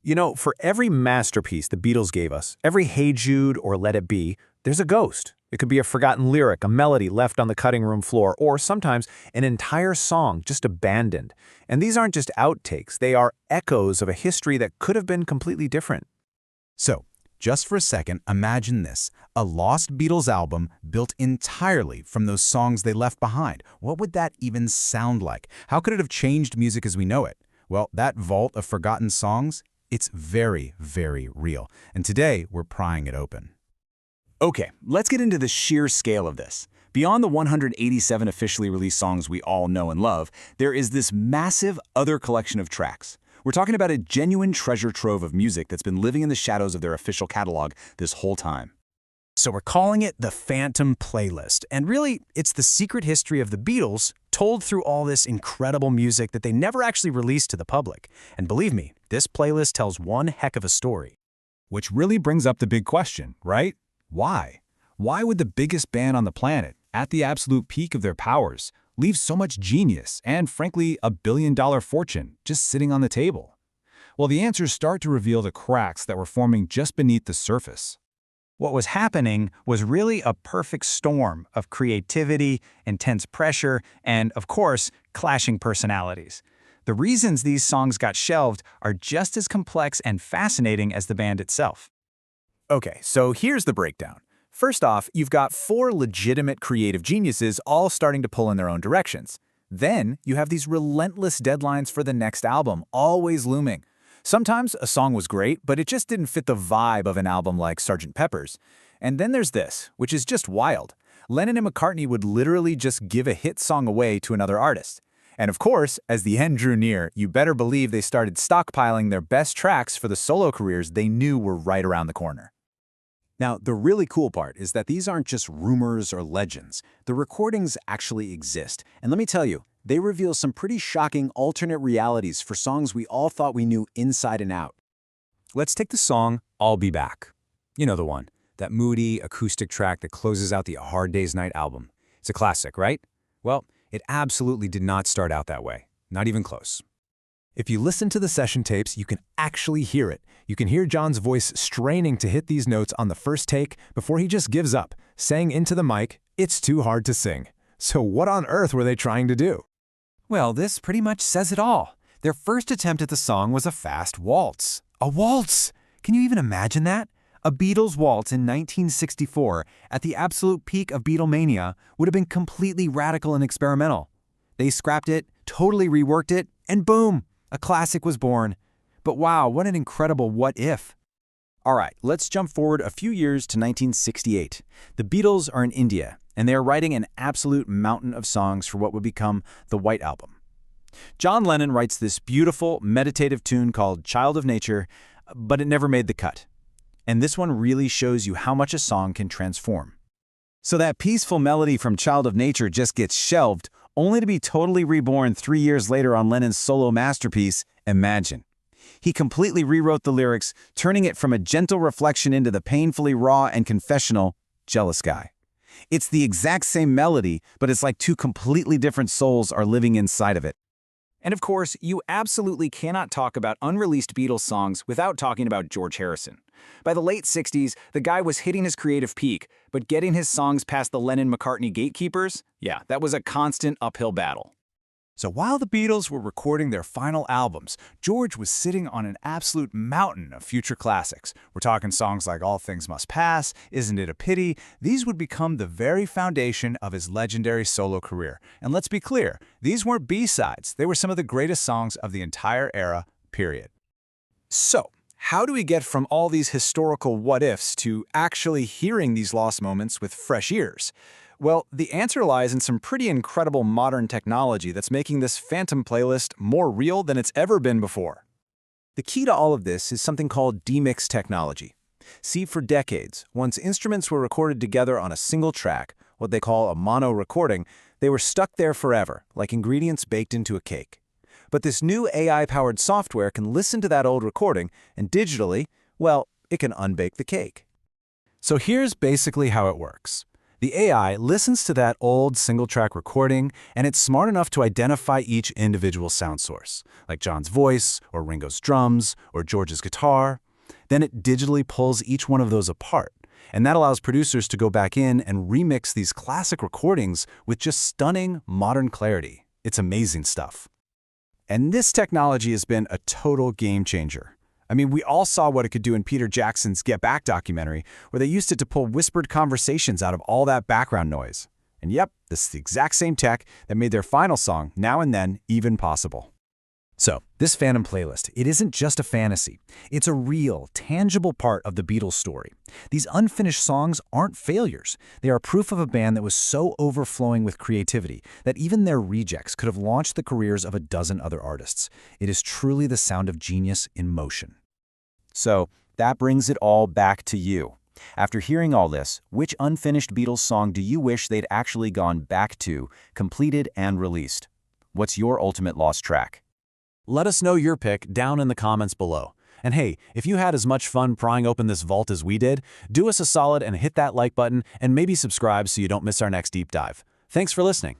You know, for every masterpiece the Beatles gave us, every Hey Jude or Let It Be, there's a ghost. It could be a forgotten lyric, a melody left on the cutting room floor, or sometimes an entire song just abandoned. And these aren't just outtakes, they are echoes of a history that could have been completely different. So, just for a second, imagine this. A lost Beatles album built entirely from those songs they left behind. What would that even sound like? How could it have changed music as we know it? Well, that vault of forgotten songs, it's very, very real. And today, we're prying it open. Okay, let's get into the sheer scale of this. Beyond the 187 officially released songs we all know and love, there is this massive other collection of tracks. We're talking about a genuine treasure trove of music that's been living in the shadows of their official catalog this whole time. So we're calling it the Phantom Playlist, and really, it's the secret history of the Beatles told through all this incredible music that they never actually released to the public. And believe me, this playlist tells one heck of a story. Which really brings up the big question, right? Why? Why would the biggest band on the planet, at the absolute peak of their powers, leave so much genius and, frankly, a billion-dollar fortune just sitting on the table? Well, the answers start to reveal the cracks that were forming just beneath the surface. What was happening was really a perfect storm of creativity, intense pressure, and, of course, clashing personalities. The reasons these songs got shelved are just as complex and fascinating as the band itself. Okay, so here's the breakdown. First off, you've got four legitimate creative geniuses all starting to pull in their own directions. Then, you have these relentless deadlines for the next album, always looming. Sometimes a song was great, but it just didn't fit the vibe of an album like Sgt. Pepper's. And then there's this, which is just wild. Lennon and McCartney would literally just give a hit song away to another artist. And of course, as the end drew near, you better believe they started stockpiling their best tracks for the solo careers they knew were right around the corner. Now, the really cool part is that these aren't just rumors or legends. The recordings actually exist. And let me tell you, they reveal some pretty shocking alternate realities for songs we all thought we knew inside and out. Let's take the song I'll Be Back. You know the one, that moody acoustic track that closes out the A Hard Day's Night album. It's a classic, right? Well, it absolutely did not start out that way. Not even close. If you listen to the session tapes, you can actually hear it. You can hear John's voice straining to hit these notes on the first take before he just gives up, saying into the mic, "It's too hard to sing." So what on earth were they trying to do? Well, this pretty much says it all. Their first attempt at the song was a fast waltz. A waltz! Can you even imagine that? A Beatles waltz in 1964, at the absolute peak of Beatlemania, would have been completely radical and experimental. They scrapped it, totally reworked it, and boom! A classic was born. But wow, what an incredible what if. All right, let's jump forward a few years to 1968. The Beatles are in India, and they are writing an absolute mountain of songs for what would become the White Album. John Lennon writes this beautiful, meditative tune called Child of Nature, but it never made the cut. And this one really shows you how much a song can transform. So that peaceful melody from Child of Nature just gets shelved, only to be totally reborn 3 years later on Lennon's solo masterpiece, Imagine. He completely rewrote the lyrics, turning it from a gentle reflection into the painfully raw and confessional Jealous Guy. It's the exact same melody, but it's like two completely different souls are living inside of it. And of course, you absolutely cannot talk about unreleased Beatles songs without talking about George Harrison. By the late 60s, the guy was hitting his creative peak, but getting his songs past the Lennon-McCartney gatekeepers, yeah, that was a constant uphill battle. So while the Beatles were recording their final albums, George was sitting on an absolute mountain of future classics. We're talking songs like All Things Must Pass, Isn't It a Pity? These would become the very foundation of his legendary solo career. And let's be clear, these weren't B-sides. They were some of the greatest songs of the entire era, period. So, how do we get from all these historical what-ifs to actually hearing these lost moments with fresh ears? Well, the answer lies in some pretty incredible modern technology that's making this Phantom Playlist more real than it's ever been before. The key to all of this is something called demix technology. See, for decades, once instruments were recorded together on a single track, what they call a mono recording, they were stuck there forever, like ingredients baked into a cake. But this new AI-powered software can listen to that old recording and digitally, well, it can unbake the cake. So here's basically how it works. The AI listens to that old single-track recording, and it's smart enough to identify each individual sound source, like John's voice, or Ringo's drums, or George's guitar. Then it digitally pulls each one of those apart, and that allows producers to go back in and remix these classic recordings with just stunning modern clarity. It's amazing stuff. And this technology has been a total game changer. I mean, we all saw what it could do in Peter Jackson's Get Back documentary, where they used it to pull whispered conversations out of all that background noise. And yep, this is the exact same tech that made their final song, Now and Then, even possible. So, this Phantom playlist, it isn't just a fantasy. It's a real, tangible part of the Beatles story. These unfinished songs aren't failures. They are proof of a band that was so overflowing with creativity that even their rejects could have launched the careers of a dozen other artists. It is truly the sound of genius in motion. So, that brings it all back to you. After hearing all this, which unfinished Beatles song do you wish they'd actually gone back to, completed, and released? What's your ultimate lost track? Let us know your pick down in the comments below. And hey, if you had as much fun prying open this vault as we did, do us a solid and hit that like button and maybe subscribe so you don't miss our next deep dive. Thanks for listening.